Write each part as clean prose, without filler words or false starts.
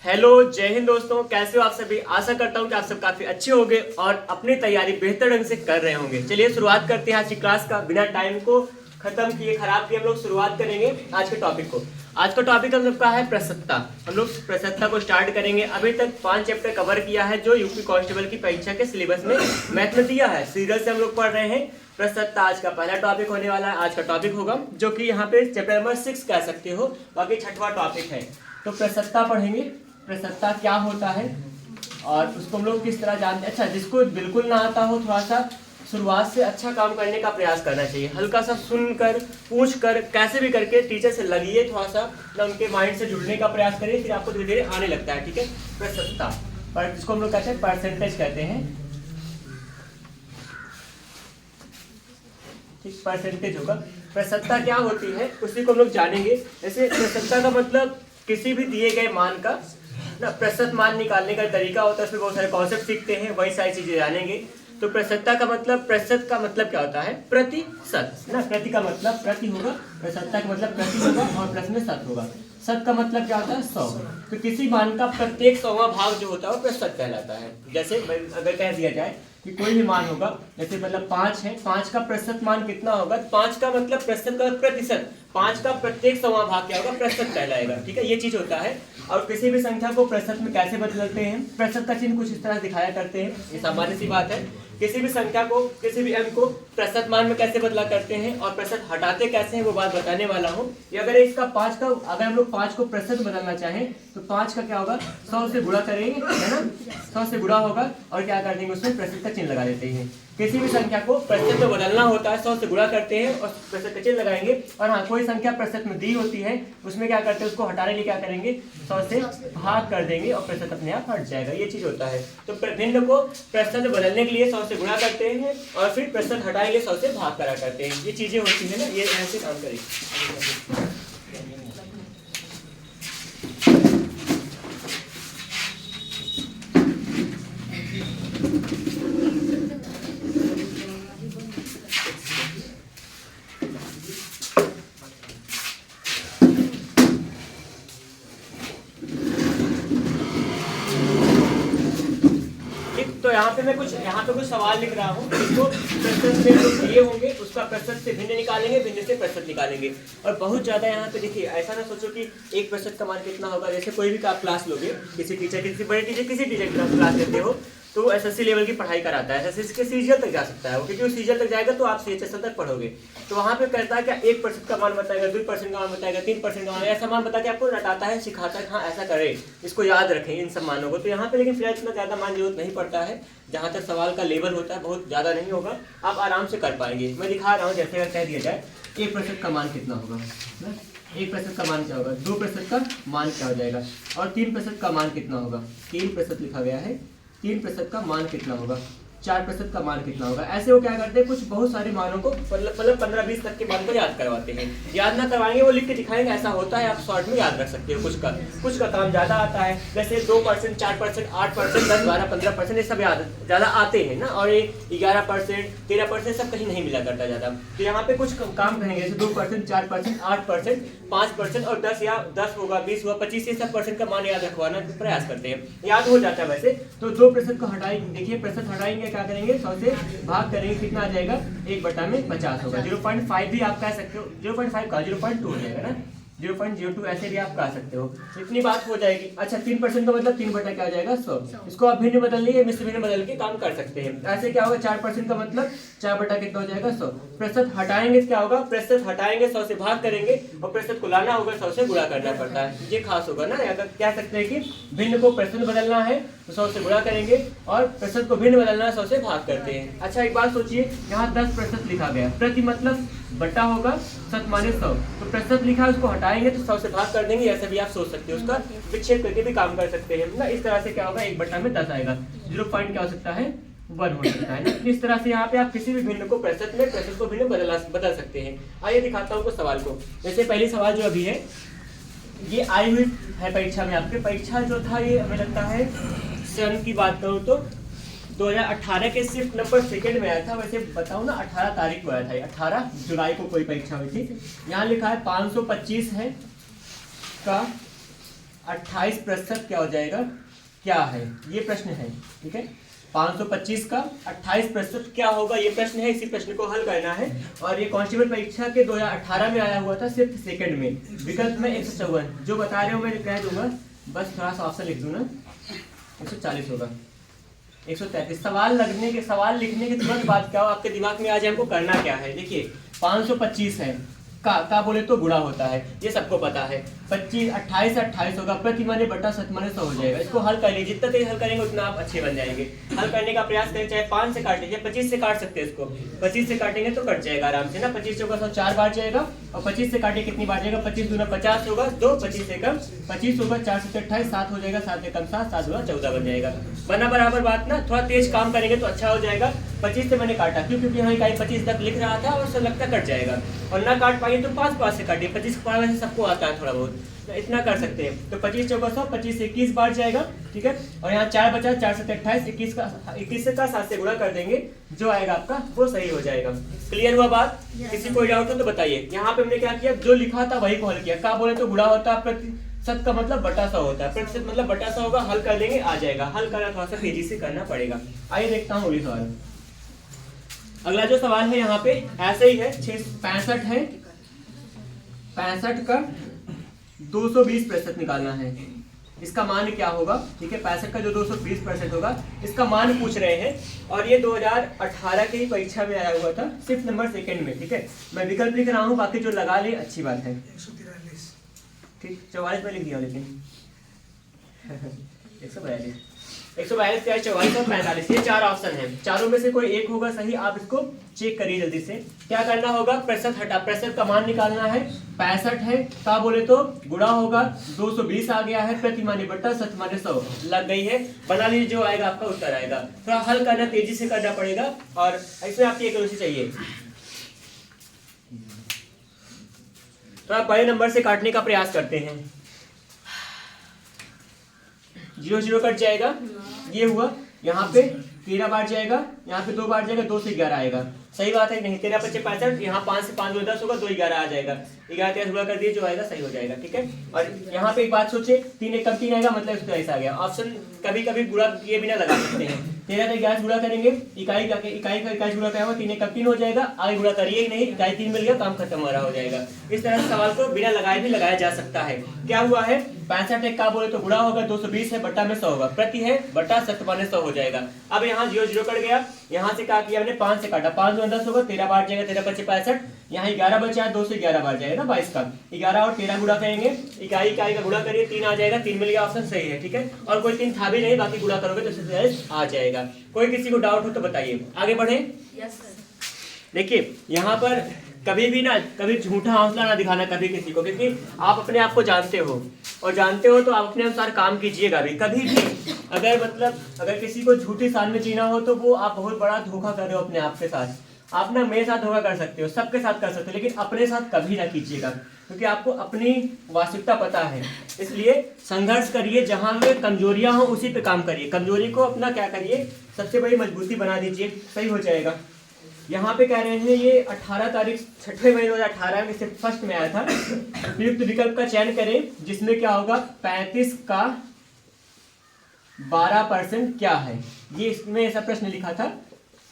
Hello, जय हिंद दोस्तों। कैसे हो आप सभी। आशा करता हूँ कि आप सब काफी अच्छे होंगे और अपनी तैयारी बेहतर ढंग से कर रहे होंगे। चलिए शुरुआत करते हैं आज की क्लास का। बिना टाइम को खत्म किए खराब किए हम लोग शुरुआत करेंगे आज के टॉपिक को। आज का टॉपिक हम लोग का है प्रसन्नता। हम लोग प्रसन्नता को स्टार्ट करेंगे। अभी तक 5 चैप्टर कवर किया है जो यूपी कांस्टेबल की परीक्षा के सिलेबस में मैथ में दिया है। सीरियल से हम लोग पढ़ रहे हैं। प्रसन्नता आज का पहला टॉपिक होने वाला है। आज का टॉपिक होगा जो कि यहाँ पे चैप्टर नंबर 6 कह सकते हो, बाकी 6वां टॉपिक है। तो प्रसन्नता पढ़ेंगे। प्रसन्नता क्या होता है और उसको हम लोग किस तरह जानते हैं। अच्छा, जिसको बिल्कुल ना आता हो थोड़ा सा शुरुआत से अच्छा काम करने का प्रयास करना चाहिए। हल्का सा सुनकर पूछकर कैसे भी करके टीचर से लगिए, थोड़ा सा ना उनके माइंड से जुड़ने का प्रयास करिए, फिर आपको धीरे धीरे आने लगता है। ठीक है। प्रसन्नता पर जिसको हम लोग कहते हैं परसेंटेज कहते हैं। ठीक, परसेंटेज होगा। प्रसन्नता क्या होती है उसी को हम लोग जानेंगे। जैसे प्रसन्नता का मतलब किसी भी दिए गए मान का ना प्रतिशत मान निकालने का तरीका होता है। उसमें बहुत सारे कॉन्सेप्ट सीखते हैं, वही सारी चीजें जानेंगे। तो प्रसन्नता का मतलब, प्रतिशत का मतलब क्या होता है? प्रतिशत ना। प्रति का मतलब प्रति होगा, प्रसन्नता का मतलब प्रति होगा और प्लस में शत होगा। शत का मतलब क्या होता है? 100। तो किसी मान का प्रत्येक 100वां भाग जो होता है वो प्रतिशत कहलाता है। जैसे अगर कह दिया जाए कि कोई भी मान होगा, जैसे मतलब 5 है, 5 का प्रतिशत मान कितना होगा? 5 का मतलब प्रतिशत का प्रतिशत, 5 का प्रत्येक 100वां भाग क्या होगा? प्रतिशत कहलाएगा। ठीक है, ये चीज होता है। और किसी भी संख्या को प्रतिशत में कैसे बदलते हैं? प्रतिशत का चिन्ह कुछ इस तरह दिखाया करते हैं। ये सामान्य सी बात है। किसी भी संख्या को, किसी भी अंक को प्रतिशत मान में कैसे बदला करते हैं और प्रतिशत हटाते कैसे हैं वो बात बताने वाला हूँ। अगर इसका 5 का, अगर हम लोग 5 को प्रतिशत बदलना चाहें तो 5 का क्या होगा? 100 से गुणा करेंगे, है ना। 100 से गुणा होगा और क्या कर देंगे? उसमें प्रतिशत का चिन्ह लगा देते हैं। किसी भी संख्या को प्रतिशत में बदलना होता है, 100 से गुणा करते हैं और प्रतिशत का चिन्ह लगाएंगे। और हाँ, कोई संख्या प्रतिशत में दी होती है उसमें क्या करते हैं? उसको हटाने के लिए क्या करेंगे? 100 से भाग कर देंगे और प्रतिशत अपने आप हट जाएगा। ये चीज होता है। तो भिन्न को प्रतिशत में बदलने के लिए 100 से गुणा करते हैं और फिर प्रतिशत हटाने के लिए 100 से भाग करा करते हैं। ये चीजें होती है ना, ये ऐसे काम करेंगे। तो यहाँ पे कुछ सवाल लिख रहा हूँ। इसको प्रतिशत में जो दिए होंगे उसका प्रतिशत से भिन्न निकालेंगे, भिन्न से प्रतिशत निकालेंगे। और बहुत ज्यादा यहाँ पे देखिए, ऐसा ना सोचो कि 1% का मान कितना होगा। जैसे कोई भी आप क्लास लोगे, किसी टीचर, किसी बड़े टीचर, किसी टीचर की क्लास लेते हो तो एसएससी लेवल की पढ़ाई कराता है। एसएससी के सीजीएल तक जा सकता है वो, क्योंकि वो सीजीएल तक जाएगा तो आप सीएचएसएल तक पढ़ोगे। तो वहाँ पे कहता है क्या 1% का मान बताएगा, 2% का मान बताएगा, 3% का मान, ऐसा मान बता के आपको रटाता है, सिखाता है हाँ ऐसा करें, इसको याद रखें इन सब मानों को। तो यहाँ पे लेकिन फिलहाल इतना ज़्यादा मान जरूरत नहीं पड़ता है। जहाँ तक सवाल का लेवल होता है बहुत ज़्यादा नहीं होगा, आप आराम से कर पाएंगे। मैं दिखा रहा हूँ। जैसे अगर कह दिया जाए 1% का मान कितना होगा, 1% का मान क्या होगा, 2% का मान क्या हो जाएगा, और 3% का मान कितना होगा, 3% लिखा गया है, 3% का मान कितना होगा, 4% का मान कितना होगा। ऐसे वो क्या करते हैं, कुछ बहुत सारे मानों को मतलब 15-20 तक के मान को याद करवाते हैं। याद ना करवाएंगे, वो लिख के दिखाएंगे ऐसा होता है, आप शॉर्ट में याद रख सकते हो। कुछ का काम ज़्यादा आता है, जैसे 2%, 4%, 8%, 10, 12, 15% ये सब याद ज़्यादा आते हैं ना। और ये 11%, 13% सब कहीं नहीं मिला करता ज़्यादा। तो यहाँ पे कुछ काम कहेंगे जैसे 2%, 4%, 8%, 5% और 10 या 10 होगा, 20 होगा, 25, ये सब परसेंट का मान याद रखवाना प्रयास करते हैं। याद हो जाता है वैसे। तो 2% को हटाएंगे, देखिए प्रतिशत हटाएंगे, क्या करेंगे 100 से भाग करेंगे, कितना आ जाएगा 1/50 होगा। 0.5 भी आप कह सकते हो, 0.5 का 0.2 हो जाएगा ना, 0.02 ऐसे भी आप कह सकते हो। इतनी बात हो जाएगी। अच्छा, 3% का मतलब 3 बटा क्या हो जाएगा 100। इसको आप भिन्न बदल लिए, मिश्र भिन्न बदल के काम कर सकते हैं। ऐसे क्या होगा, 4% का मतलब 4 बटा कितना हो जाएगा 100। प्रतिशत हटाएंगे क्या होगा, प्रतिशत हटाएंगे 100 से भाग करेंगे और प्रतिशत को लाना होगा 100 से गुणा करना पड़ता है। ये खास होगा ना। या कह सकते हैं कि भिन्न को प्रतिशत बदलना है तो 100 से गुणा करेंगे और प्रतिशत को भिन्न बदलना है 100 से भाग करते हैं। अच्छा, एक बात सोचिए, यहाँ 10% लिखा गया, प्रति मतलब बटा होगा, शत माने 100, तो प्रतिशत लिखा है, उसको हटाएंगे तो 100 से भाग कर देंगे। ऐसा भी आप सोच सकते हो, उसका विच्छेद करके भी काम कर सकते हैं ना। इस तरह से क्या होगा, 1/10 आएगा। 0 पॉइंट क्या हो सकता है, 1 हो सकता है ना। इस तरह से यहाँ पे आप किसी भी भिन्न को प्रतिशत में, प्रतिशत को भिन्न बदल सकते हैं। आइए दिखाता हूँ कुछ सवाल को। जैसे पहली सवाल जो अभी है ये आई हुई है परीक्षा में। आपके परीक्षा जो था ये हमें लगता है सन की बात करूँ तो 2018 के शिफ्ट नंबर 2 में आया था। वैसे बताऊं ना, 18 तारीख को आया था, 18 जुलाई को कोई परीक्षा हुई थी। यहाँ लिखा है 525 है का 28% क्या हो जाएगा, क्या है, ये प्रश्न है। ठीक है, 525 का 28% क्या होगा, ये प्रश्न है। इसी प्रश्न को हल करना है और ये कांस्टेबल परीक्षा के 2018 में आया हुआ था, सिर्फ सेकंड में। विकल्प में 154, जो बता रहे हो मैं कह दूंगा, बस थोड़ा सा ऑप्शन लिख दूँ ना, 140 होगा, 133। सवाल लिखने के तुरंत बाद क्या हो आपके दिमाग में आज हमको करना क्या है। देखिए 525 है, का बोले तो गुणा होता है, ये सबको पता है। 25 28 से 28 होगा, प्रति माने बटा शत माने 100 हो जाएगा। इसको हल कर लीजिए, जितना तेज हल करेंगे उतना आप अच्छे बन जाएंगे। हल करने का प्रयास करें, चाहे 5 से काट लीजिए, 25 से काट सकते हैं इसको। 25 से काटेंगे तो कट जाएगा आराम से ना, 25 होगा 4 बार जाएगा, और 25 से काटे कितनी बार जाएगा, 25 दूना 50 होगा, 2 25 से कम 25 होगा, 4 से 28 7 हो जाएगा, 7 से कम 7 7 दूना 14 बन जाएगा। बना बराबर बात ना, थोड़ा तेज काम करेंगे तो अच्छा हो जाएगा। 25 से मैंने काटा क्यों, क्योंकि यहाँ इकाई 25 तक लिख रहा था और उससे लगता कट जाएगा, और ना काट पाइए तो 5 से काटिए। 25 का वैसे सबको आता है थोड़ा बहुत, तो इतना कर सकते हैं। तो 25 चौका 100, 25 से 21 बार जाएगा। ठीक है, और यहाँ 4 बचा, 4 से 28, 21 से 7 से गुणा कर देंगे, जो आएगा आपका वो सही हो जाएगा। क्लियर हुआ बात? किसी कोई डाउट हो तो बताइए। यहाँ पे हमने क्या किया, जो लिखा था वही को हल किया। का बोले तो गुणा होता है, प्रतिशत का मतलब बटा 100 होता है, प्रतिशत मतलब बटा 100 होगा, हल कर देंगे आ जाएगा। हल करना थोड़ा सा तेजी से करना पड़ेगा। आइए देखता हूँ अगली सवाल। अगला जो सवाल है यहाँ पे ऐसे ही है, 65 है, 65 का 220% निकालना है। इसका मान क्या होगा? ठीक है, 65 का जो 220% होगा, इसका मान पूछ रहे हैं, और ये 2018 की परीक्षा में आया हुआ था, सिर्फ नंबर सेकंड में। ठीक है, मैं विकल्प लिख रहा हूँ, बाकी जो लगा ले अच्छी बात है। 143, ठीक, 44 में लिख दिया लेकिन 142, 142, 44 और 45, ये 4 ऑप्शन है। चारों में से कोई एक होगा सही, आप इसको चेक करिए जल्दी से। क्या करना होगा, प्रतिशत हटा, प्रतिशत का मान निकालना है। 65 है, का बोले तो गुणा होगा, 220 आ गया है, प्रति माने बटा शत माने 100 लग गई है। बना लीजिए, जो आएगा आपका उत्तर आएगा। थोड़ा हल करना तेजी से करना पड़ेगा, और इसमें आपकी एक रुचि चाहिए। थोड़ा बड़े नंबर से काटने का प्रयास करते हैं। 0 0 कट जाएगा, ये हुआ, यहाँ पे 13 बार जाएगा, यहाँ पे 2 बार जाएगा, 2 से 11 आएगा। सही बात है नहीं, 13 25 65, यहाँ 5 से 5 2 10 होगा, 2 11 आ जाएगा। 11 13 गुणा कर दिए, जो आएगा सही हो जाएगा। ठीक है, और यहाँ पे एक बात सोचे, 3 1 कम 3 आएगा, मतलब इसका ऐसा आ गया। ऑप्शन कभी कभी गुणा किए बिना लगा सकते हैं। 13 से 11 गुणा करेंगे, इकाई का इकाई गुणा क्या होगा, 3 1 कम 3 हो जाएगा, आगे गुणा करिए ही नहीं, इकाई 3 मिल गया, काम खत्म हो रहा हो जाएगा। इस तरह से सवाल को बिना लगाए भी लगाया जा सकता है। क्या हुआ है, 65 एक का बोले तो गुणा होगा, 220 है, बटा में 100 होगा, प्रति है बटा शत माने 100 हो जाएगा। अब यहाँ 0 0 कट गया, यहाँ से क्या किया हमने, 5 से काटा, 5 2 10 होगा, 13 बार जाएगा, 13 25 65, यहाँ 11 बचा, 2 से 11 बार जाएगा ना 22 का, 11 और 13 गुणा करेंगे, इकाई का गुणा करिए, 3 आ जाएगा, 3 मिल गया, ऑप्शन सही है। ठीक है, और कोई 3 था भी नहीं, बाकी गुणा करोगे तो इससे आ जाएगा। कोई किसी को डाउट हो तो बताइए, आगे बढ़े। Yes sir. देखिए यहाँ पर कभी भी ना, कभी झूठा हौसला ना दिखाना कभी किसी को, क्योंकि आप अपने आप को जानते हो, और जानते हो तो आप अपने अनुसार काम कीजिएगा भी। कभी भी अगर किसी को झूठी शान में जीना हो तो वो आप बहुत बड़ा धोखा कर रहे हो अपने आप के साथ। आप ना मेरे साथ धोखा कर सकते हो, सबके साथ कर सकते हो, लेकिन अपने साथ कभी ना कीजिएगा, क्योंकि आपको अपनी वास्तविकता पता है। इसलिए संघर्ष करिए, जहां में कमजोरियां हो उसी पे काम करिए, कमजोरी को अपना क्या करिए, सबसे बड़ी मजबूती बना दीजिए, सही हो जाएगा। यहाँ पे कह रहे हैं ये 18 तारीख 6वें महीने 2018 में से फर्स्ट में आया था। उपयुक्त विकल्प का चयन करें, जिसमें क्या होगा, 35 का 12% क्या है, ये इसमें ऐसा प्रश्न लिखा था।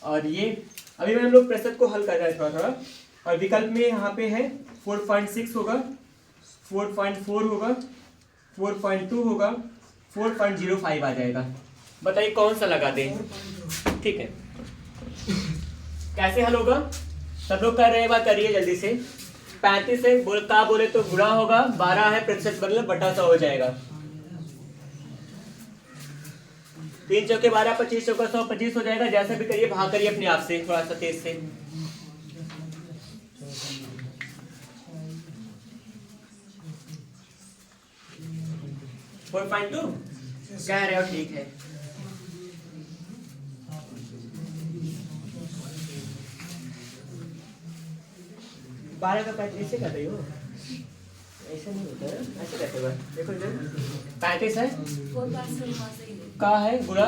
और ये अभी हम लोग प्रतिशत को हल कर रहे हैं थोड़ा थोड़ा, और विकल्प में यहाँ पे है 4.6 होगा, 4.4 होगा, 4.2 होगा, 4.05 आ जाएगा। बताइए कौन सा लगा दें। ठीक है, कैसे हल होगा, सब लोग कर रहे हैं, बात करिए जल्दी से। 35 है, बोले तो गुणा होगा, 12 है, प्रतिशत मतलब बटा 100 हो जाएगा। 3 चौके 12, 25 चौका 100, 25 हो जाएगा। जैसा भी करिए, भाग करिए अपने आप से, थोड़ा सा तेज से। कह रहे हो, ठीक है। बारह का 35 ऐसे कर रही हो, ऐसा नहीं होता है, ऐसे कैसे हुआ, देखो इधर 35 है, का है गुणा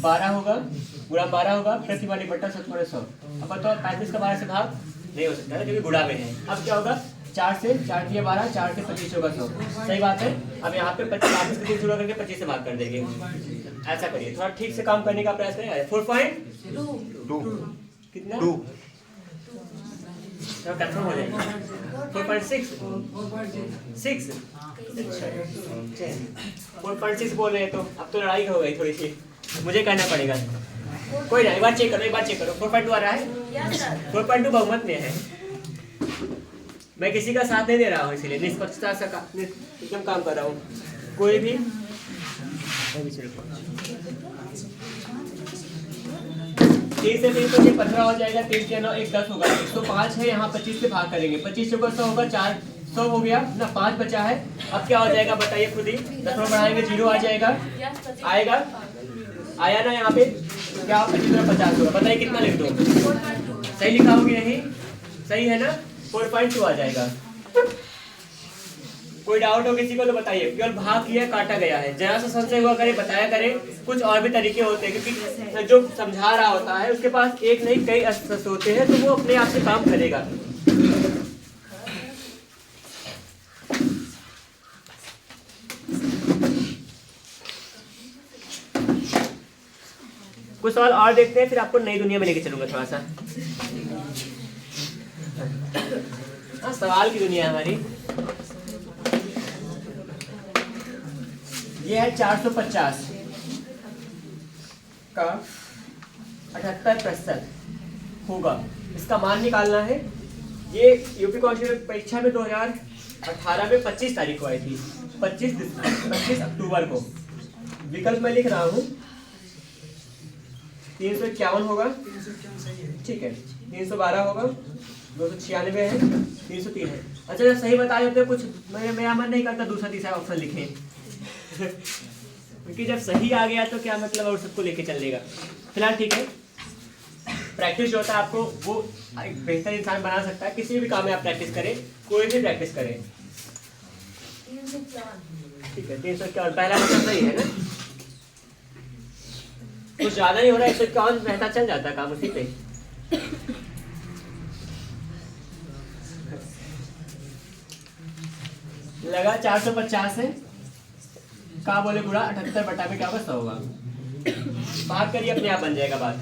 12 होगा, गुणा 12 होगा, प्रति वाली बट्टा 100 अब बताओ 35 का 12 से भाग नहीं हो सकता है, क्योंकि गुणा में है। अब क्या होगा, 4 से 4 दिया 12, 4 से 25 होगा 100। सही बात है। अब यहाँ पे 25 से 3 करके 25 से भाग कर देंगे। ऐसा करिए, थोड़ा ठीक से काम करने का प्रयास करें। 4.2 कितना 2 कंफर्म हो जाएगा। 4.6 6 4.6 बोल रहे हैं तो अब तो लड़ाई हो गई थोड़ी सी, मुझे कहना पड़ेगा। कोई ना, एक बार चेक करो 4.2 आ रहा है। 4.2 बहुमत में है। मैं किसी का साथ नहीं दे रहा हूँ, इसीलिए निष्पक्षता से एकदम काम कर रहा हूँ। कोई भी 3 से 3 तो 15 हो जाएगा, 3 से 9 1 10 होगा। 105 है, यहाँ 25 से भाग करेंगे। 25 से 100 होगा, 400 हो गया ना, 5 बचा है। अब क्या हो जाएगा बताइए खुद ही, 10 में बढ़ाएंगे 0 आ जाएगा, आएगा आया ना यहाँ पे, क्या 25 50 होगा। बताइए कितना लिख दो, सही लिखा होगी नहीं, सही है ना, 4.2 आ जाएगा। कोई डाउट हो किसी को तो बताइए। केवल भाग किया काटा गया है, जरा सा संशय हुआ करे बताया करे। कुछ और भी तरीके होते हैं, क्योंकि जो समझा रहा होता है उसके पास एक नहीं कई अस्त्र होते हैं, तो वो अपने आप से काम करेगा। कुछ सवाल और देखते हैं, फिर आपको नई दुनिया में लेके चलूंगा थोड़ा सा। सवाल की दुनिया हमारी ये है 450 का 78% होगा, इसका मान निकालना है। ये यूपी कांस्टेबल परीक्षा में 2018 में 25 तारीख को आई थी, 25 अक्टूबर को। विकल्प मैं लिख रहा हूँ, 351 होगा, ठीक है, 312 होगा, 296 है, 303 है। अच्छा जब सही बता देते कुछ मेरा मन नहीं करता दूसरा तीसरा ऑप्शन लिखे क्योंकि जब सही आ गया तो क्या मतलब और सबको लेके चल लेगा। फिलहाल ठीक है, प्रैक्टिस जो होता है आपको वो एक बेहतर इंसान बना सकता है। किसी भी काम में आप प्रैक्टिस करें, कोई भी प्रैक्टिस करें, ठीक है। 351 पहला मतलब सही है ना, कुछ ज्यादा नहीं हो रहा है, 151 रहता चल जाता है काम उसी पे। लगा 450 है, का बोले गुणा 78 बटा में क्या होगा 100 होगा। भाग करिए, अपने आप बन जाएगा बात।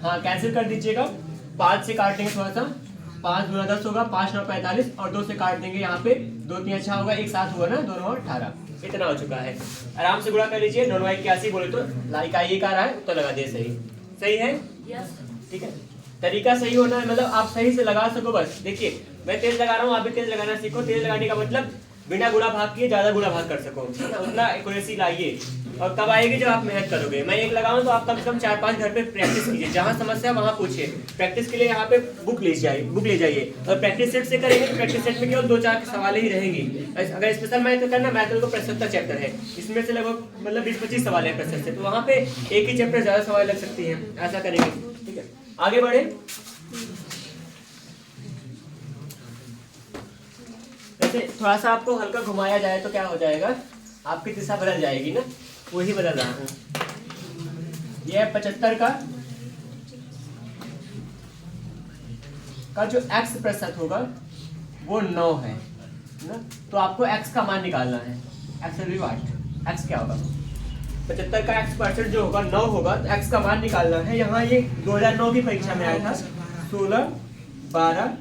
हाँ कैंसिल कर दीजिएगा, 5 से काट देंगे थोड़ा सा, 5 गुना 10 होगा, 5 9 45 और 2 से काट देंगे यहाँ पे, 2 3 अच्छा होगा, एक साथ हुआ ना, 2 9 18, इतना हो चुका है। आराम से गुणा कर लीजिए। 9 9 81 बोले तो लाइक आई एक आ रहा है तो लगा दिए, सही सही है, ठीक है। तरीका सही होना है, मतलब आप सही से लगा सको बस। देखिए मैं तेज लगा रहा हूँ, आप भी तेज लगाना सीखो। तेज लगाने का मतलब बिना गुणा भाग किए ज्यादा गुणा भाग कर सको, उतना एक्यूरेसी लाइए। और कब आएगी जब आप मेहनत करोगे। मैं एक लगाऊं तो आप कम से कम 4-5 घर पे प्रैक्टिस कीजिए, जहां समस्या वहां पूछिए। प्रैक्टिस के लिए यहाँ पे बुक ले जाइए और प्रैक्टिस सेट से करेंगे तो प्रैक्टिस सेट में केवल 2-4 सवाल ही रहेंगी। अगर स्पेशल मैथ करना, मैथ तो प्रश्नोत्तर चैप्टर है, इसमें से लगभग मतलब 20-25 सवाल है प्रश्न से, तो वहाँ पे एक ही चैप्टर ज्यादा सवाल लग सकती है। ऐसा करेंगे, ठीक है। आगे बढ़े, थोड़ा सा आपको हल्का घुमाया जाए तो क्या हो जाएगा, आपकी दिशा बदल जाएगी ना, वही बदल रहा हूँ। ये है 75 का जो x प्रतिशत होगा वो 9 है ना, तो आपको x का मान निकालना है। x क्या होगा, 75 का x परसेंट जो होगा 9 होगा, तो x का मान निकालना है। यहाँ ये 2009 की परीक्षा में आया था, 16 12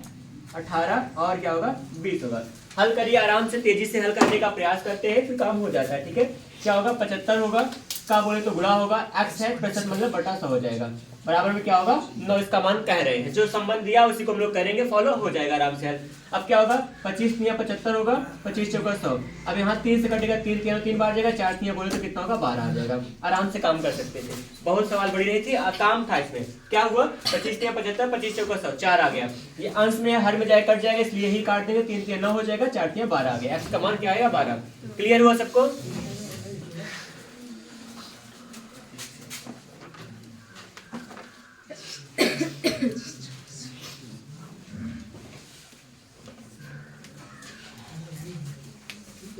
18 और क्या होगा 20 होगा। हल करिए, आराम से तेजी से हल करने का प्रयास करते हैं, फिर काम हो जाता है, ठीक है। क्या होगा, 75 होगा, का बोले तो गुणा होगा, x है प्रतिशत मतलब बटा 100 हो जाएगा, बराबर में क्या होगा 9। इसका मान कह रहे हैं, जो संबंध दिया उसी को हम लोग करेंगे, फॉलो हो जाएगा आराम से हल। अब क्या होगा, 25 तिया 75 होगा, 25 चौका 100। अब यहाँ 3 से कटेगा, 3 बार जाएगा, 4 तिया बोले तो कितना होगा 12 आ जाएगा। आराम से काम कर सकते थे, बहुत सवाल बड़ी रही थी, काम था इसमें। क्या हुआ, 25 तिया 75, 25 चौका 100, 4 आ गया। ये अंश में हर में जाए कट जाएगा, इसलिए ही काट देंगे। 3 तिया 9 हो जाएगा, 4 तिया 12 आ गया। एक्स का मान क्या आएगा 12। क्लियर हुआ सबको।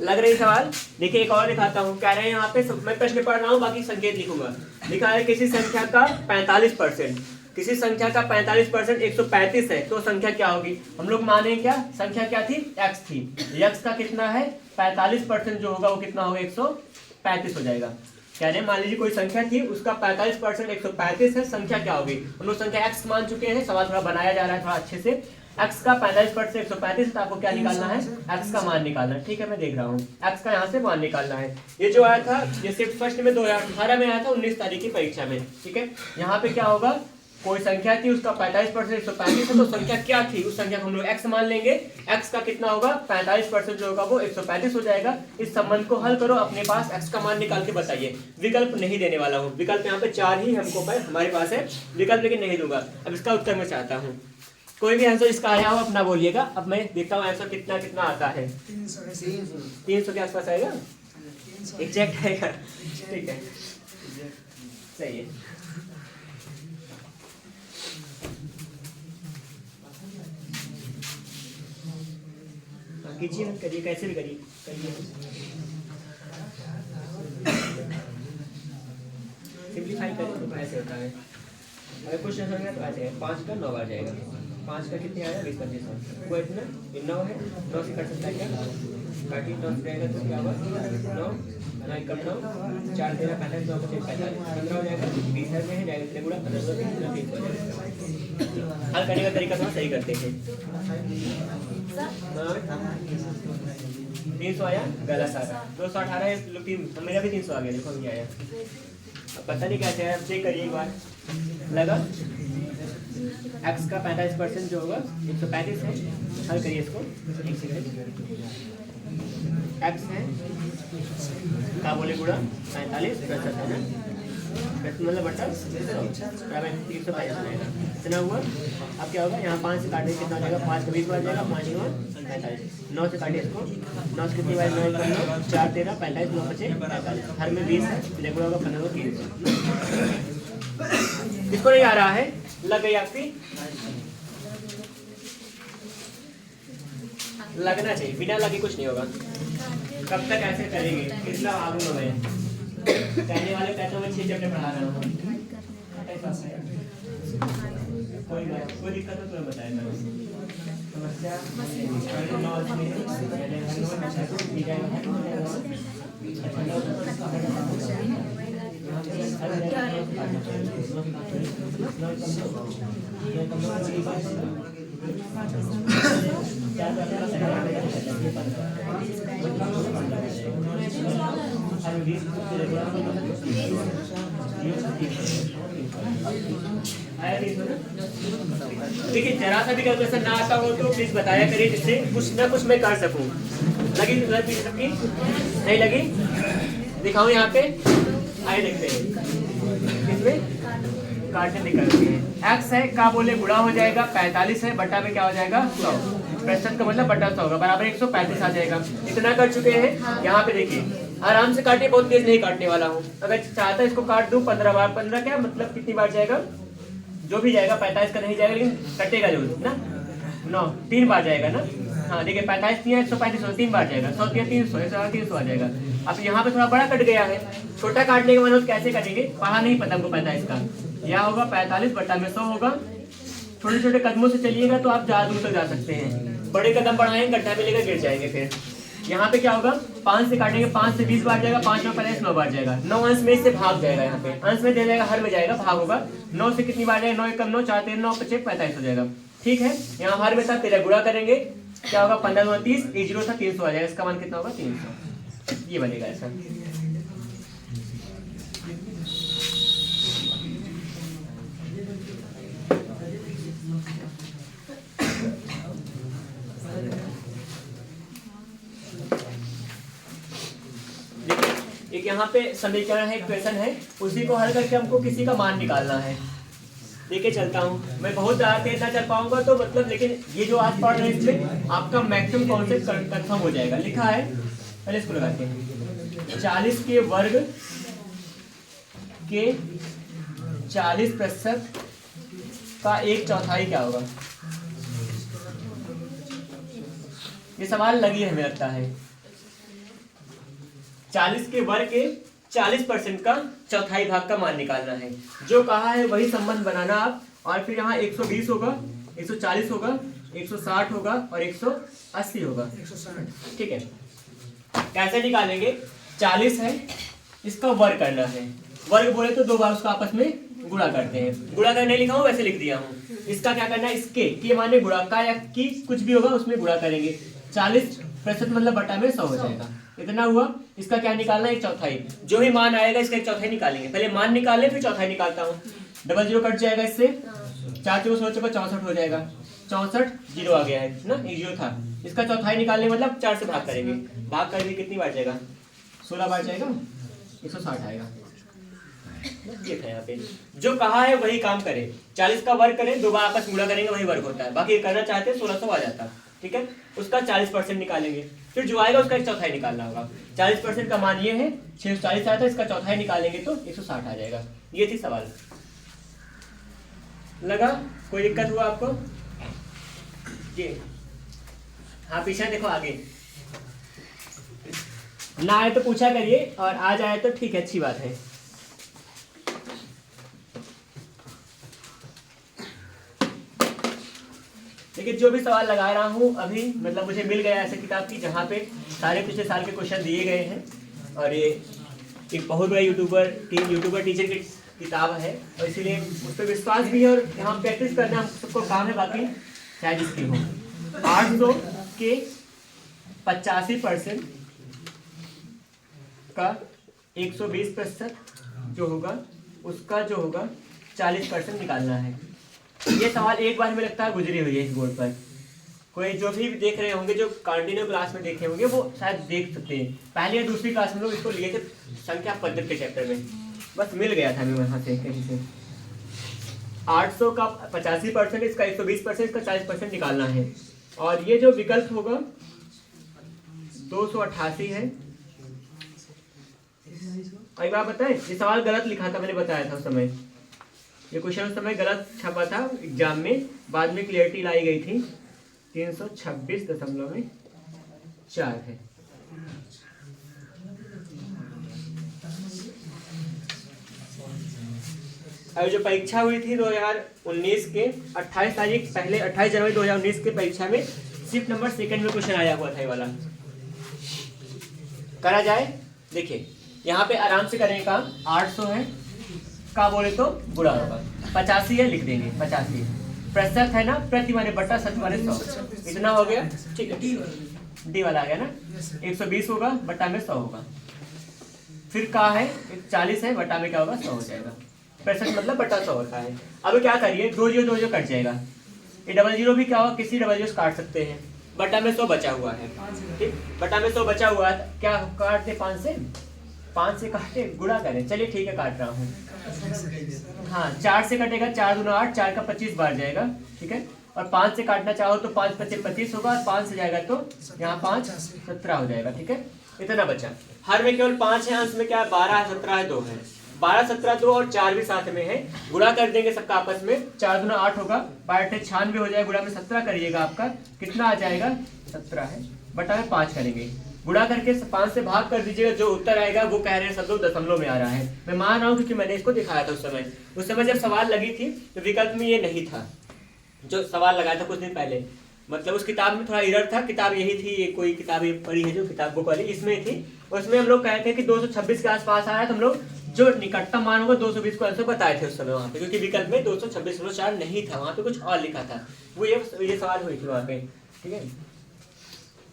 लग रही सवाल। देखिए एक और दिखाता हूँ, कह रहे हैं यहाँ पे, मैं प्रश्न पढ़ रहा हूँ बाकी संकेत लिखूंगा। लिखा है किसी संख्या का 45% किसी संख्या का 45% 135 है तो संख्या क्या होगी? हम लोग माने क्या, संख्या क्या थी? x थी। x का कितना है? 45% जो होगा वो कितना होगा? 135 हो जाएगा। कह रहे हैं मान लीजिए कोई संख्या थी, उसका 45% 135 है, संख्या क्या होगी? हम लोग संख्या x मान चुके हैं, सवाल थोड़ा बनाया जा रहा है थोड़ा अच्छे से। x का 45% 135 तो आपको क्या निकालना है? x का मान निकालना है। ठीक है, मैं देख रहा हूँ, x का यहाँ से मान निकालना है। ये जो आया था ये शिफ्ट फर्स्ट में 2018 में आया था, 19 तारीख की परीक्षा में। ठीक है, यहाँ पे क्या होगा? कोई संख्या थी, उसका 45% 135 है, तो संख्या क्या थी उस संख्या को हम लोग x मान लेंगे। x का कितना होगा? 45% जो होगा वो 135 हो जाएगा। इस संबंध को हल करो, अपने पास x का मान निकाल के बताइए। विकल्प नहीं देने वाला हूँ, विकल्प यहाँ पे 4 ही हमको हमारे पास है, विकल्प लेकिन नहीं दूंगा। अब इसका उत्तर मैं चाहता हूँ, कोई भी आंसर इसका आया हो अपना बोलिएगा। अब मैं देखता हूँ आंसर कितना कितना आता है। 300 के आसपास आएगा, एग्जैक्ट आएगा। ठीक है, सही है। कीजिए, करिए, कैसे भी करिए, सिंप्लीफाई करें तो ऐसे होता है। अगर कुछ नहीं समझ तो ऐसे है, 5 का 9 बार जाएगा। 5 का कितने आया? 20 25 को इतना 9 है, 9 से कट सकता है क्या? काटिए, 9 से जाएगा तो क्या होगा? 9 9 कम 9 4 13 45 9 25 45 15 हो जाएगा। 20 में है जाएगा, इतने गुणा 15 30 हो जाएगा। हल करने का तरीका थोड़ा सही करते हैं। 300 आया, गलत आ रहा। 218 मेरा भी 300 आ गया, देखो क्या आया। अब पता नहीं कैसे है, चेक करिए एक बार। लगा x का 45% जो होगा 135 है। हल करिए इसको, एक सेकंड। x है क्या बोले गुणा 45% है ना, मतलब बटा 350 आएगा। इतना हुआ। अब क्या होगा? यहाँ 5 से काटे कितना हो जाएगा? 5 का 20 बार जाएगा, 5 हुआ 45। 9 से काटे इसको, 9 से कितनी बार? 9 करना 4 13 45 9 बचे 45। हर में 20 है, रेगुलर होगा 15 300। इसको नहीं आ रहा है, लग गई आपकी? लगना चाहिए, बिना लगे कुछ नहीं होगा। कब तक ऐसे करेंगे? कितना आगू में कहने वाले कहते हैं 6 चैप्टर पढ़ा रहा हूँ। कोई दिक्कत हो तो मैं बताया समस्या देखिए, जरा सा भी कैलकुलेशन ना आता हो तो प्लीज बताया करिए, जिससे कुछ ना कुछ मैं कर सकूं। लगी सबकी? नहीं लगी? दिखाऊं यहाँ पे, आइए देखते हैं। इसमें काटने निकलती है। x है का बोले गुणा हो जाएगा, 45 है बटा में क्या हो जाएगा? 100। प्रतिशत का मतलब बटा 100 होगा, बराबर 135 आ जाएगा। इतना कर चुके हैं। यहाँ पे देखिए, आराम से काटिए, बहुत तेज नहीं काटने वाला हूँ। अगर चाहता है इसको काट दूं 15 बार। 15 क्या मतलब कितनी बार जाएगा? जो भी जाएगा 45 का नहीं जाएगा, लेकिन कटेगा जरूर ना। 9 3 बार जाएगा ना। हाँ देखिए, 45 नहीं है 135 3 बार जाएगा। 100 300 300 आ जाएगा। अब यहाँ पे थोड़ा बड़ा कट गया है, छोटा काटने के मतलब कैसे कटेंगे? पढ़ा नहीं पता हमको 45 का। यह होगा 45 बटा में 100 होगा। छोटे छोटे कदमों से चलिएगा तो आप ज्यादा दूर तक जा सकते हैं। बड़े कदम बढ़ाएंगे, गड्ढा में लेकर गिर जाएंगे। फिर यहाँ पे क्या होगा? 5 से काटेंगे, 5 से 20 बार जाएगा, 5 में 45 9 बार जाएगा। 9 अंश में इससे भाग जाएगा, यहाँ पे अंश में दे जाएगा, हर में जाएगा, भाग होगा। 9 से कितनी बार जाएगा? 9 कम 9 4 13 9 25 45 हो जाएगा। ठीक है, यहाँ हर में था 13 गुणा करेंगे, क्या होगा? 15 9 30, 0 था 300 आ जाएगा। इसका मान कितना होगा? 300। ये बनेगा ऐसा। एक यहाँ पे समीकरण है, क्वेश्चन है, उसी को हल करके हमको किसी का मान निकालना है। लेके चलता हूँ मैं, बहुत ज़्यादा तेज ना चल पाऊंगा तो मतलब, लेकिन ये जो आज पढ़ रहे हैं इसमें आपका मैक्सिमम कॉन्सेप्ट कंफर्म हो जाएगा। लिखा है, पहले इसको लगाते हैं। 40 के वर्ग के 40% का 1/4 क्या होगा? ये सवाल लगी है, हमें लगता है। 40 के वर्ग के 40% का चौथाई भाग का मान निकालना है। जो कहा है वही संबंध बनाना आप, और फिर यहाँ 120 होगा, 140 होगा, 160 होगा और 180 होगा। 160। ठीक है, कैसे निकालेंगे? 40 है, इसका वर्ग करना है। वर्ग बोले तो दो बार उसका आपस में गुणा करते हैं। गुणा करने लिखा हूँ, वैसे लिख दिया हूँ। इसका क्या करना है? इसके के माने गुणा का या की कुछ भी होगा उसमें गुणा करेंगे। 40% मतलब बटा में 100 हो जाएगा। इतना हुआ। इसका क्या निकालना है? एक चौथाई। जो भी मान आएगा इसका एक चौथाई निकालेंगे। पहले मान निकाले फिर चौथाई निकालता हूँ। डबल जीरो कट जाएगा इससे, 4 जीरो 16 64 हो जाएगा। 64 जीरो आ गया है ना, एक जीरो था। इसका चौथाई निकालने मतलब 4 से भाग करेंगे। भाग करेंगे कितनी बार जाएगा? 16 बार जाएगा, 160 आएगा। ये था यहाँ पे जो कहा है वही काम करें। 40 का वर्ग करें, दो बार आपस गुणा करेंगे वही वर्ग होता है। बाकी करना चाहते हैं 1600 आ जाता। ठीक है, उसका 40% निकालेंगे। फिर जो आएगा उसका एक चौथाई निकालना होगा। 40% का मान ये है, 640 आया था, इसका चौथाई निकालेंगे तो 160 आ जाएगा। ये थी सवाल। लगा? कोई दिक्कत हुआ आपको? जी हाँ, पीछे देखो आगे। ना आए तो पूछा करिए और आ जाए तो ठीक है, अच्छी बात है। लेकिन जो भी सवाल लगा रहा हूँ अभी, मतलब मुझे मिल गया ऐसे किताब की जहाँ पे सारे पिछले साल के क्वेश्चन दिए गए हैं। और ये एक बहुत बड़ा यूट्यूबर टीचर की किताब है और इसीलिए उस पर विश्वास भी है और यहाँ प्रैक्टिस करना हम सबको काम है। बाकी चाहे जिसकी हो। 800 के 85% का 120% जो होगा उसका जो होगा 40% निकालना है। ये सवाल एक बार में लगता है गुजरी हुई है इस बोर्ड पर। कोई जो भी देख रहे होंगे, जो कंटिन्यू क्लास में देखे होंगे, वो शायद देख सकते हैं। पहले या दूसरी क्लास में लोग इसको लिए थे संख्या पद्धति के चैप्टर में, बस मिल गया था हमें वहाँ से कहीं से। 800 का 85%, इसका 120%, इसका 40% निकालना है। और ये जो विकल्प होगा 288 है। और एक बात बताएं, ये सवाल गलत लिखा था, मैंने बताया था उस समय। ये क्वेश्चन उस समय गलत छपा था एग्जाम में, बाद में क्लियरिटी लाई गई थी। 326.4 है। और जो परीक्षा हुई थी 2019 के 28 तारीख, पहले 28 जनवरी 2019 के परीक्षा में शिफ्ट नंबर 2 में क्वेश्चन आया हुआ था ये वाला। करा जाए, देखिए यहाँ पे आराम से करेंगे काम। 800 है का बोले तो बुरा होगा, 85 है लिख देंगे 85। प्रतिशत है ना, प्रति माने बटा, सच माने 100। इतना हो गया, ठीक है। डी वाला आ गया ना। 120 होगा, बटा में 100 होगा। फिर का है 40 है, बटा में क्या होगा? 100 हो जाएगा। प्रतिशत मतलब बटा 100 होता है। अब क्या करिए, 2 जीरो कट जाएगा। ये डबल जीरो भी क्या होगा? किसी डबल जीरो काट सकते हैं। बटा में 100 बचा हुआ है। ठीक, बटा में 100 बचा हुआ है, क्या काटते? 5 से काटे, गुणा करें। चलिए ठीक है, काट रहा हूँ। हाँ, 4 से कटेगा, 4 दूना 8, 4 का 25 बार जाएगा। ठीक है, और 5 से काटना चाहो तो 5 25 25 होगा, और 5 से जाएगा तो यहाँ 5 17 हो जाएगा। ठीक है, इतना बचा। हर में केवल 5 है, अंश में क्या है? 12 है, 17 है, 2 है। 12 17 2 और 4 भी साथ में है। गुणा कर देंगे सबका आपस में। 4 दूना 8 होगा, 12 96 हो जाएगा। गुणा में 17 करिएगा, आपका कितना आ जाएगा? 17 है। बटा में 5 करेंगे, गुणा करके 5 से भाग कर दीजिएगा। जो उत्तर आएगा वो कह रहे हैं सब लोग दशमलव में आ रहा है। मैं मान रहा हूँ क्योंकि मैंने इसको दिखाया था उस समय जब सवाल लगी थी तो विकल्प में ये नहीं था जो सवाल लगाया था कुछ दिन पहले। मतलब उस किताब में थोड़ा एरर था। किताब यही थी, ये कोई किताब ये पढ़ी है जो किताब बुक वाली, इसमें थी। उसमें हम लोग कहते हैं कि 226 के आसपास आया। तो हम लोग जो निकटतम मान होगा 220 को आंसर बताए थे उस समय वहाँ पे, क्योंकि विकल्प में 226.4 नहीं था, वहाँ पे कुछ और लिखा था। वो ये सवाल हुई थी वहाँ पे। ठीक है,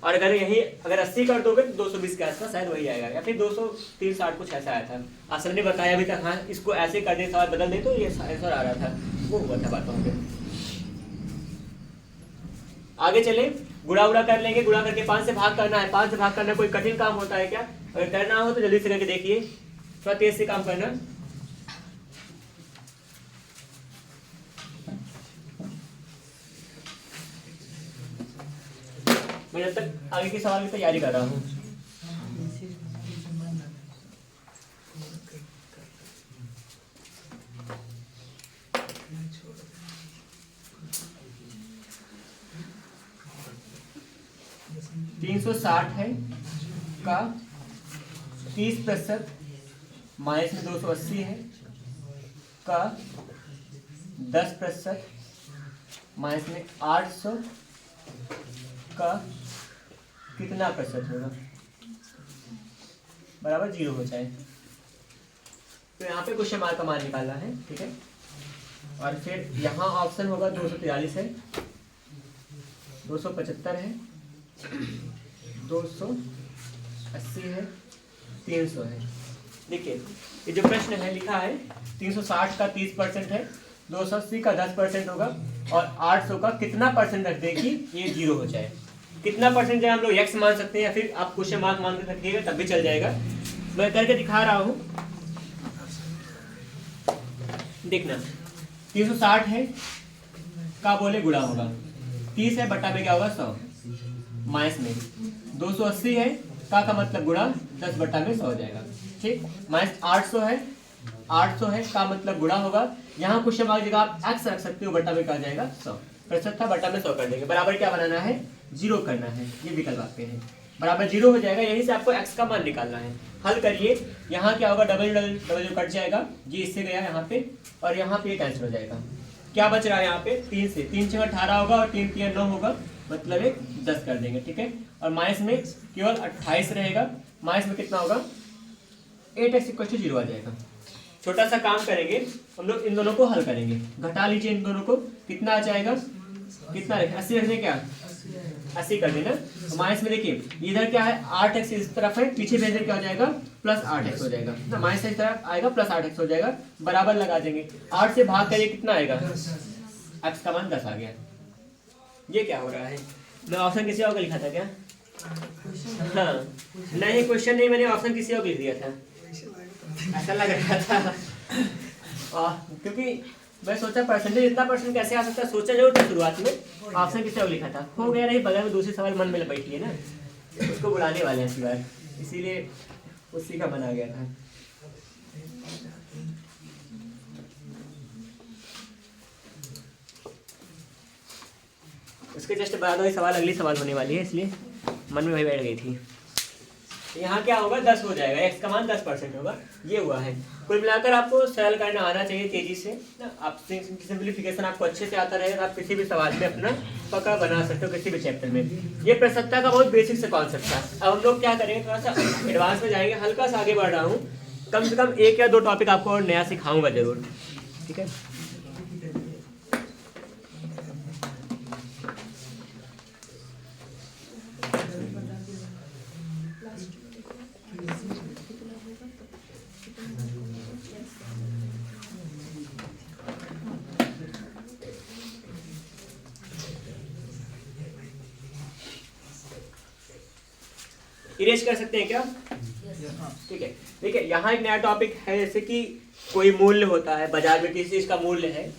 और अगर 80 कर दोगे तो 220 के आसपास शायद वही आएगा, या फिर 260 कुछ ऐसा आया था। आसर ने बताया अभी तक, हाँ इसको ऐसे कर दे, सवाल बदल दे तो ये आंसर आ रहा था। वो हुआ था बातों पे। आगे चले, गुणा उड़ा कर लेंगे। गुणा करके 5 से भाग करना है। 5 से भाग करना कोई कठिन काम होता है क्या? अगर करना हो तो जल्दी से करके देखिए, थोड़ा तेज से काम करना। मैं जब तक आगे के सवाल की तैयारी कर रहा हूँ। $360 है का 30% माइनस में 280 है का 10% माइनस में 800 का कितना प्रतिशत होगा, बराबर 0 हो जाए। तो यहाँ पे क्वेश्चन मार्क का मान निकालना है, ठीक है। और फिर यहाँ ऑप्शन होगा 243 है, 275 है, 280 है, 300 है। देखिए ये जो प्रश्न है लिखा है 360 का 30% है, 280 का 10% होगा और 800 का कितना परसेंट रख दे कि ये 0 हो जाए। कितना परसेंट है हम लोग x मान सकते हैं या फिर आप क्वेश्चन मार्क मान के रखिएगा तब भी चल जाएगा। मैं करके दिखा रहा हूँ, देखना 360 है का बोले गुणा होगा, 30 है बटा में क्या होगा 100, माइनस में 280 है का मतलब गुणा 10 बटा में 100 हो जाएगा, ठीक। माइनस 800 है, 800 है का मतलब गुणा होगा, यहाँ क्वेश्चन मार्क जगह आप x रख सकते हो, बटा में क्या जाएगा 100, प्रतिशत था बटा में 100 कर देंगे, बराबर क्या बनाना है 0 करना है, ये विकल्प आपके हैं, बराबर 0 हो जाएगा। यहीं से आपको x का मान निकालना है। हल करिए, यहाँ क्या होगा डबल डबल कट जाएगा, ये इससे गया यहाँ पे और यहाँ पे कैंसिल हो जाएगा। क्या बच रहा है यहाँ पे 3 से 3 6 18 होगा और 3 3 9 होगा, मतलब एक 10 कर देंगे, ठीक है। और माइनस में केवल 28 रहेगा, माइनस में कितना होगा 8x = 0 आ जाएगा। छोटा सा काम करेंगे हम लोग, इन दोनों को हल करेंगे, घटा लीजिए इन दोनों को, कितना आ जाएगा, कितना रखें 80 रखने, क्या 80 कर देना। माइनस में देखिए इधर क्या है 8x इस तरफ है, पीछे भेजने क्या हो जाएगा प्लस 8x हो जाएगा ना, माइनस इस तरफ आएगा प्लस 8x हो जाएगा, बराबर लगा देंगे। 8 से भाग करिए कितना आएगा, x का मान 10 आ गया। ये क्या हो रहा है, मैं ऑप्शन किसी और का लिखा था क्या, हाँ नहीं क्वेश्चन नहीं, मैंने ऑप्शन किसी और को लिख दिया था, ऐसा लग रहा था क्योंकि मैं सोचा परसेंटेज इतना परसेंट कैसे आ सकता है, सोचा जरूर था शुरुआत में, ऑप्शन किसी और लिखा था, हो गया नहीं, बगल में दूसरी सवाल मन में बैठी है ना, उसको बुलाने वाले हैं इसी बार, इसीलिए उसी का मन आ गया था। उसके जस्ट बाद वही सवाल अगली सवाल होने वाली है, इसलिए मन में वही बैठ गई थी। यहाँ क्या होगा 10 हो जाएगा, x का मान 10% होगा, ये हुआ है। कुल मिलाकर आपको सरल करना आना चाहिए तेजी से ना, आप सिंप्लीफिकेशन आपको अच्छे से आता रहेगा, आप किसी भी सवाल में अपना पकड़ बना सकते हो, किसी भी चैप्टर में। ये प्रतिशतता का बहुत बेसिक से कॉन्सेप्ट था। अब हम लोग क्या करेंगे, थोड़ा सा एडवांस में जाएंगे, हल्का सा आगे बढ़ रहा हूँ, कम से कम 1 या 2 टॉपिक आपको और नया सिखाऊंगा जरूर, ठीक है। इरेज कर सकते हैं क्या, ठीक है। देखिए यहाँ एक नया टॉपिक है, जैसे कि कोई मूल्य होता है बाजार में, किसी चीज का मूल्य है,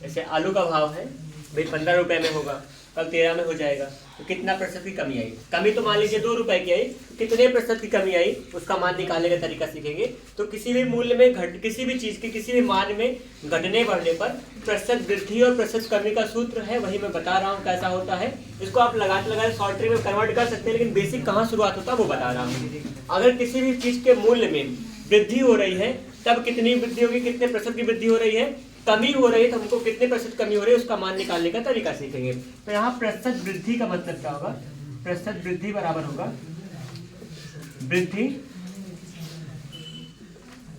जैसे आलू का भाव है भाई 15 रुपए में होगा, कल 13 में हो जाएगा, तो कितना प्रतिशत की कमी आई, कमी तो मान लीजिए 2 रुपए की आई, कितने प्रतिशत की कमी आई उसका मान निकालने का तरीका सीखेंगे। तो किसी भी मूल्य में किसी भी चीज के किसी भी मान में घटने बढ़ने पर प्रतिशत वृद्धि और प्रतिशत कमी का सूत्र है, वही मैं बता रहा हूँ कैसा होता है। इसको आप लगाते लगाते शॉर्ट ट्रिक में कन्वर्ट कर सकते हैं, लेकिन बेसिक कहाँ शुरुआत होता है वो बता रहा हूँ। अगर किसी भी चीज के मूल्य में वृद्धि हो रही है तब कितनी वृद्धि होगी, कितने प्रतिशत की वृद्धि हो रही है, कमी हो रही है तो हमको कितने प्रतिशत कमी हो रही है उसका मान निकालने का तरीका सीखेंगे। तो यहाँ प्रतिशत वृद्धि का मतलब क्या होगा, प्रतिशत वृद्धि बराबर होगा वृद्धि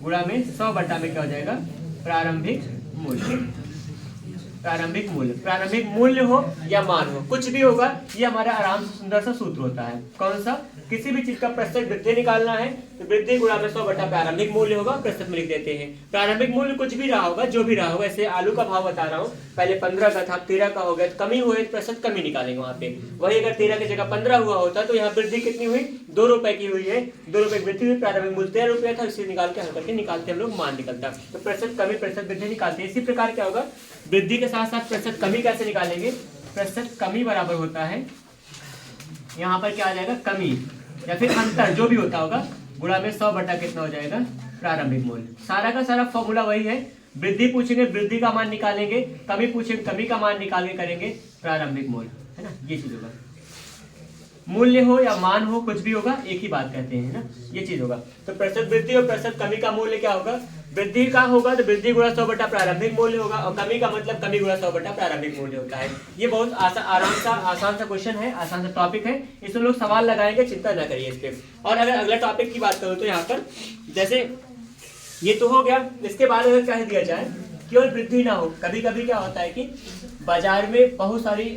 गुणा में 100 बटा में क्या हो जाएगा प्रारंभिक मूल्य। प्रारंभिक मूल्य, प्रारंभिक मूल्य हो या मान हो, कुछ भी होगा, ये हमारा आराम से सुंदर सा सूत्र होता है। कौन सा, किसी भी चीज का प्रतिशत वृद्धि निकालना है तो वृद्धि गुणा में 100 बटा प्रारंभिक मूल्य होगा, प्रतिशत में लिख देते हैं। प्रारंभिक मूल्य कुछ भी रहा होगा, जो भी रहा होगा, ऐसे आलू का भाव बता रहा हूँ, पहले 15 का था 13 का हो गया, कमी हुई तो प्रतिशत कमी निकालेंगे वहाँ पे। वही अगर 13 की जगह 15 हुआ होता तो यहाँ वृद्धि कितनी हुई, 2 रुपए की हुई है, 2 रुपए वृद्धि हुई, प्रारंभिक मूल्य 13 रुपया था, इसे निकाल के हल करके निकालते हम लोग मान निकलता। तो प्रतिशत कमी प्रतिशत वृद्धि निकालते हैं। इसी प्रकार क्या होगा, वृद्धि के साथ साथ प्रतिशत कमी कैसे निकालेंगे, प्रतिशत कमी बराबर होता है, यहाँ पर क्या आ जाएगा कमी या फिर अंतर जो भी होता होगा, गुणा में 100 बटा कितना हो जाएगा प्रारंभिक मूल्य। सारा का सारा फॉर्मूला वही है, वृद्धि पूछेंगे वृद्धि का मान निकालेंगे, कमी पूछेंगे कमी का मान निकाल के करेंगे प्रारंभिक मूल्य, है ना, ये चीज होगा। मूल्य हो या मान हो, कुछ भी होगा, एक ही बात कहते हैं ना, ये चीज होगा। तो प्रतिशत वृद्धि और प्रतिशत कमी का मूल्य क्या होगा? वृद्धि का होगा तो वृद्धि गुणा 100 बटा प्रारंभिक मूल्य होगा, और कमी का मतलब कमी गुणा 100 बटा प्रारंभिक मूल्य होता है। ये बहुत आसान सा क्वेश्चन है, आसान सा टॉपिक है, इसमें लोग सवाल लगाएंगे, चिंता ना करिए इस पे। और अगर अगला टॉपिक की बात करूँ तो यहाँ पर जैसे ये तो हो गया, इसके बाद अगर कह दिया जाए केवल वृद्धि ना हो, कभी कभी क्या होता है कि बाजार में बहुत सारी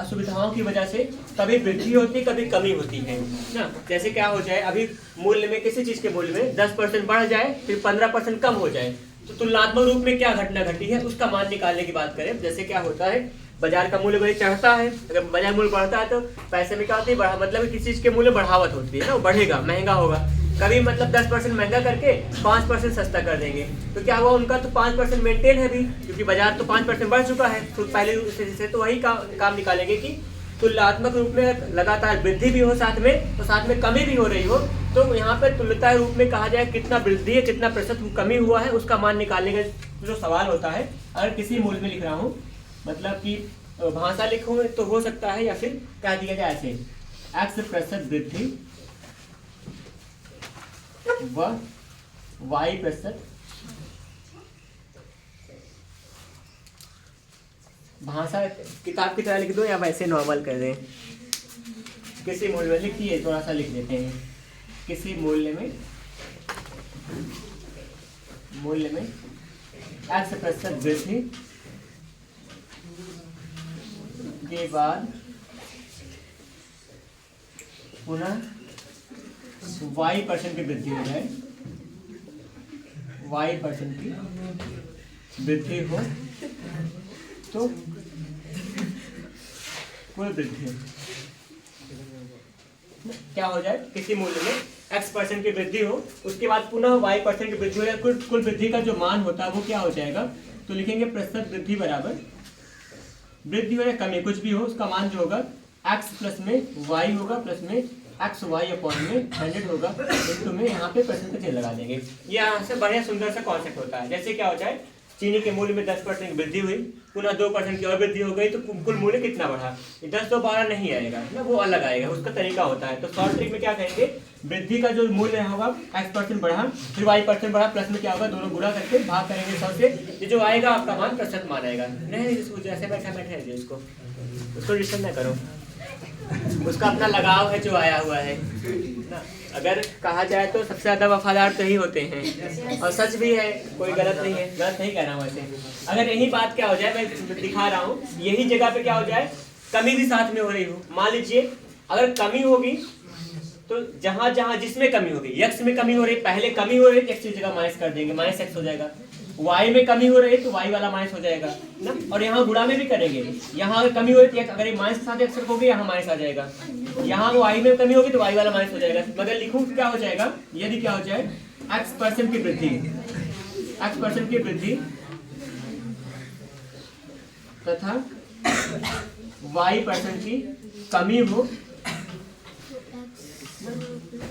असुविधाओं की वजह से कभी वृद्धि होती है, कभी कमी होती है ना। जैसे क्या हो जाए, अभी मूल्य में किसी चीज के मूल्य में 10% बढ़ जाए, फिर 15% कम हो जाए, तो तुलनात्मक रूप में क्या घटना घटी है उसका मान निकालने की बात करें। जैसे क्या होता है, बाजार का मूल्य वही चढ़ता है, अगर बाजार मूल्य बढ़ता है तो पैसे में क्या होती है, मतलब किसी चीज के मूल्य बढ़ावत होती है ना, वो बढ़ेगा, महंगा होगा। कभी मतलब 10% महंगा करके 5% सस्ता कर देंगे, तो क्या हुआ, उनका तो 5% मेंटेन है भी, क्योंकि बाजार तो 5% बढ़ चुका है, तो पहले से तो वही काम निकालेंगे कि तुलनात्मक रूप में लगातार वृद्धि भी हो साथ में, तो साथ में कमी भी हो रही हो, तो यहाँ पे तुल्यता रूप में कहा जाए कितना वृद्धि है, कितना प्रतिशत कमी हुआ है, उसका मान निकालने का जो सवाल होता है। अगर किसी मूल्य में लिख रहा हूँ, मतलब कि भाषा लिखूँ तो हो सकता है, या फिर कह दिया जाए ऐसे, x% वृद्धि व y% भाषा किताब की तरह लिख दो या वैसे नॉर्मल कर दें। किसी मूल्य में लिखिए, थोड़ा सा लिख देते हैं, किसी मूल्य में x% वृद्धि के बाद पुनः y% की वृद्धि हो जाए, y% की वृद्धि हो तो कुल वृद्धि क्या हो जाए, किसी मूल्य में x% की वृद्धि हो, उसके बाद पुनः y% की वृद्धि हो, या कुल वृद्धि का जो मान होता है वो क्या हो जाएगा, तो लिखेंगे प्रतिशत वृद्धि बराबर वृद्धि हो या कमी कुछ भी हो, उसका मान जो होगा x प्लस में y होगा, प्लस में एक्स वाई अपॉन में 100 होगा, इंटू में यहाँ पे परसेंट का चिन्ह लगा देंगे। ये यहाँ से बढ़िया सुंदर सा कॉन्सेप्ट होता है। जैसे क्या हो जाए, चीनी के मूल्य में 10% वृद्धि हुई, पुनः 2% की और वृद्धि हो गई, तो कुल मूल्य कितना बढ़ा, 10 तो 12 नहीं आएगा ना, वो अलग आएगा, उसका तरीका होता है। तो शॉर्ट ट्रिक में क्या कहेंगे, वृद्धि का जो मूल्य होगा x% बढ़ा, फिर y% बढ़ा, प्लस में क्या होगा, दोनों गुणा करके भाग करेंगे 100 से, ये जो आएगा आपका मान प्रतिशत मान आएगा। नहीं इसको जैसे बैठे इसको डिस्टर्ब ना करो, उसका अपना लगाव है जो आया हुआ है ना। अगर कहा जाए तो सबसे ज्यादा वफादार तो ही होते हैं, और सच भी है, कोई गलत नहीं है, गलत नहीं कह रहा हूँ वैसे। अगर यही बात क्या हो जाए, मैं दिखा रहा हूँ, यही जगह पे क्या हो जाए, कमी भी साथ में हो रही हो, मान लीजिए अगर कमी होगी तो जहां जहां जिसमें कमी होगी, x में कमी हो रही, पहले कमी हो रही है x की जगह माइनस कर देंगे, माइनस x हो जाएगा। y में कमी हो रही है तो y वाला माइनस हो जाएगा ना, और यहाँ गुणा में भी करेंगे, यहाँ अगर कमी हो रही है, अगर ये माइनस के साथ x रखोगे यहाँ माइनस आ जाएगा, यहाँ y में कमी होगी तो y वाला माइनस हो जाएगा। मगर लिखूं क्या हो जाएगा, यदि क्या हो जाए x% की वृद्धि, x% की वृद्धि तथा y% की कमी हो,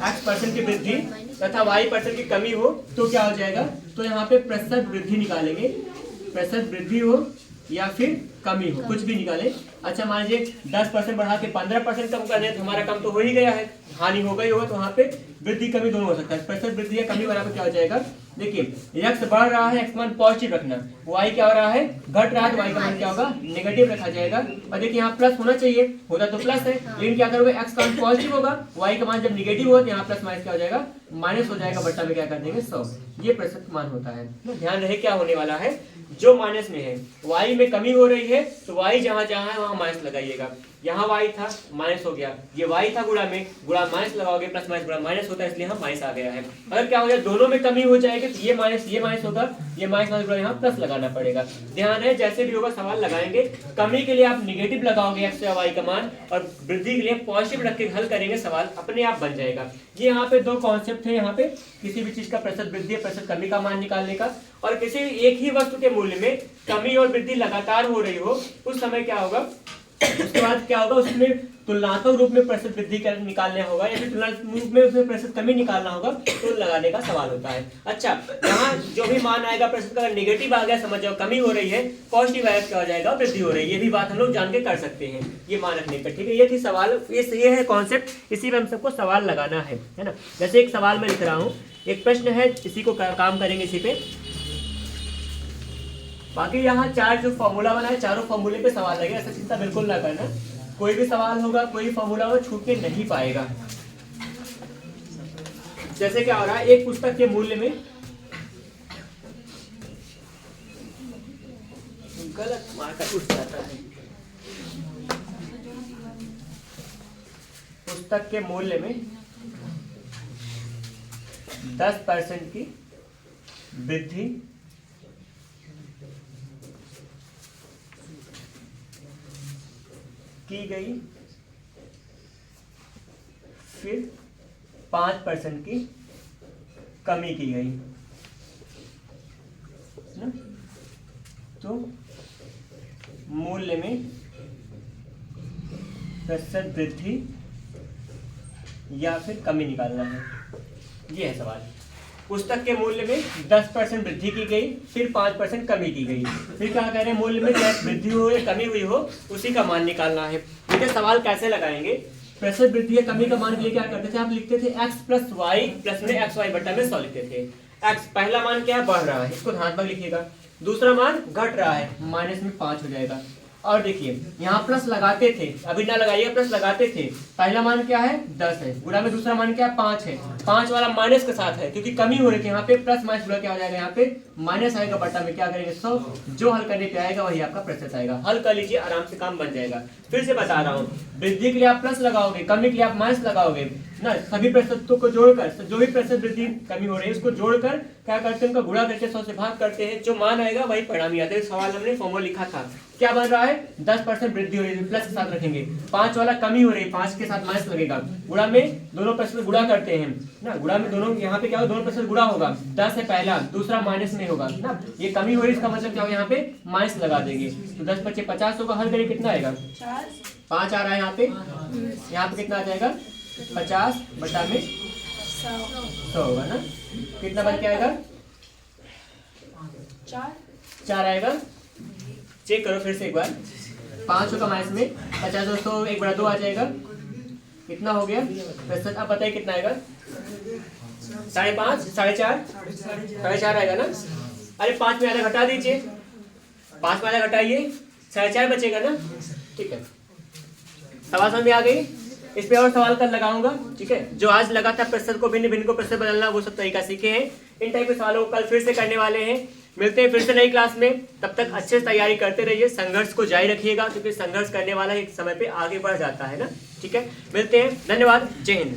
x% की वृद्धि तथा y% की कमी हो, तो क्या हो जाएगा, तो यहाँ पे प्रतिशत वृद्धि निकालेंगे, प्रतिशत वृद्धि हो या फिर कमी हो, कुछ भी निकाले। अच्छा मान लीजिए 10% बढ़ा के 15% कम कर दें तो हमारा कम तो हो ही गया है, हानि हो गई होगा, तो वहाँ पे वृद्धि कमी दोनों हो सकता है। प्रतिशत वृद्धि या कमी बराबर क्या हो जाएगा, देखिए x बढ़ रहा है, x मान पॉजिटिव रखना, y क्या हो रहा है, घट रहा है, तो y का मान क्या होगा, नेगेटिव रखा जाएगा। और देखिए यहाँ प्लस होना चाहिए, होता तो प्लस है, लेकिन क्या करोगे, x का मान पॉजिटिव होगा, y का मान जब निगेटिव हो तो यहाँ प्लस माइनस क्या हो जाएगा, माइनस हो जाएगा, बट्टा में क्या कर देंगे 100। ये प्रतिशत मान होता है। ध्यान रहे क्या होने वाला है, जो माइनस में है, y में कमी हो रही है तो y जहां जहां है वहां माइनस लगाइएगा। यहाँ y था माइनस हो गया, ये y था गुणा में, गुणा माइनस लगाओगे, प्लस माइनस गुणा माइनस होता है, इसलिए हम माइनस आ गया है। अगर क्या हो जाए, दोनों में कमी हो जाएगी तो ये माइनस होगा, ये माइनस गुणा यहाँ प्लस लगाना पड़ेगा। ध्यान है, जैसे भी होगा सवाल लगाएंगे, कमी के लिए आप निगेटिव लगाओगे x या y का मान, और वृद्धि के लिए पॉजिटिव रख के हल करेंगे, सवाल अपने आप बन जाएगा। ये यहाँ पे दो कॉन्सेप्ट है, यहाँ पे किसी भी चीज का प्रतिशत वृद्धि प्रतिशत कमी का मान निकालने का, और किसी एक ही वस्तु के मूल्य में कमी और वृद्धि लगातार हो रही हो, उस समय क्या होगा, उसके बाद क्या होगा, उसमें तुलनात्मक रूप में प्रतिशत वृद्धि कर निकालना होगा या फिर तुलनात्मक रूप में उसमें प्रतिशत कमी निकालना होगा, तो लगाने का सवाल होता है। अच्छा, यहाँ जो भी मान आएगा प्रतिशत का, अगर नेगेटिव आ गया समझ जाओ कमी हो रही है, पॉजिटिव आया क्या हो जाएगा, वृद्धि हो रही है। ये भी बात हम लोग जान के कर सकते हैं ये मान रखने पर, ठीक है। ये थी सवाल, ये है कॉन्सेप्ट, इसी में हम सबको सवाल लगाना है ना। जैसे एक सवाल मैं लिख रहा हूँ, एक प्रश्न है, इसी को काम करेंगे इसी पे। बाकी यहाँ 4 जो फॉर्मूला बना है, चारों फॉर्मूले पे सवाल लगेगा, ऐसा चिंता बिल्कुल ना करना। कोई भी सवाल होगा, कोई फॉर्मूला होगा, छूटने नहीं पाएगा। जैसे क्या हो रहा है, एक पुस्तक के मूल्य में, गलत मार्कर उठ जाता है, पुस्तक के मूल्य में 10% की वृद्धि की गई, फिर 5% की कमी की गई ना? तो मूल्य में प्रतिशत वृद्धि या फिर कमी निकालना है, ये है सवाल। पुस्तक के मूल्य में 10% वृद्धि की गई, फिर 5% कमी की गई, फिर क्या कह रहे हैं, मूल्य में चाहे वृद्धि हो या कमी हुई हो, उसी का मान निकालना है। ठीक है, सवाल कैसे लगाएंगे, प्रतिशत वृद्धि या कमी का मान के लिए क्या करते थे, आप लिखते थे x प्लस वाई प्लस में एक्स वाई बटा में 100 लिखते थे। x पहला मान क्या है, बढ़ रहा है, इसको धनात्मक लिखिएगा। दूसरा मान घट रहा है, माइनस में 5 हो जाएगा। और देखिए यहाँ प्लस लगाते थे, अभी ना लगाइए, प्लस लगाते थे। पहला मान क्या है, 10 है, गुणा में दूसरा मान क्या है, 5 है। 5 वाला माइनस के साथ है, क्योंकि कमी हो रही थी, यहाँ पे प्लस माइनस गुणा क्या हो जाएगा, यहाँ पे माइनस आएगा, बटा में क्या करेंगे 100। जो हल करने पे आएगा वही आपका प्रतिशत आएगा। हल कर लीजिए, आराम से काम बन जाएगा। फिर से बता रहा हूँ, वृद्धि के लिए आप प्लस लगाओगे, कमी के लिए आप माइनस लगाओगे ना। सभी प्रतिशतों को जोड़कर, जो भी प्रतिशत वृद्धि कमी हो रही है उसको जोड़कर क्या करते हैं, उनका गुणा करके 100 से भाग करते हैं, जो मान आएगा वही परिणाम ही आता है। सवाल हमने फॉर्मूला लिखा था, क्या बन रहा है, 10% वृद्धि हो रही है, प्लस के साथ रखेंगे। 5 वाला कमी हो रही है, 5 के साथ माइनस लगेगा, गुणा में दोनों प्रतिशत गुणा करते हैं ना। गुणा में दोनों, यहाँ पे क्या होगा, दोनों प्रतिशत गुणा होगा, 10 है पहला, दूसरा माइनस में होगा ना। ये कमी हो रही है, इसका मतलब क्या होगा, यहाँ पे माइनस लगा देंगे, तो 10 × 5 = 50 होगा। हल करिए, कितना आएगा, 5 आ रहा है यहाँ पे, यहाँ पे कितना आ जाएगा, 50 बटा में 100 होगा ना। कितना बन के आएगा, 4 आएगा। चेक करो फिर से एक बार, 5 होगा माइनस में 50, 200 1 बटा 2 आ जाएगा। कितना हो गया प्रतिशत, आप बताइए कितना आएगा, 5.5, 4.5 आएगा ना। अरे 5 में आधा घटा दीजिए, 5 में आधा घटाइए, 4.5 बचेगा ना। ठीक है, सवाल समझ में आ गई। इस पे और सवाल कल लगाऊंगा, ठीक है। जो आज लगा था प्रतिशत को भिन्न भिन्न को प्रतिशत बदलना, वो सब तरीका सीखे हैं। इन टाइप के सवालों को कल फिर से करने वाले हैं। मिलते हैं फिर से नई क्लास में, तब तक अच्छे से तैयारी करते रहिए, संघर्ष को जारी रखिएगा, क्योंकि संघर्ष करने वाला एक समय पे आगे बढ़ जाता है ना। ठीक है, मिलते हैं, धन्यवाद, जय हिंद।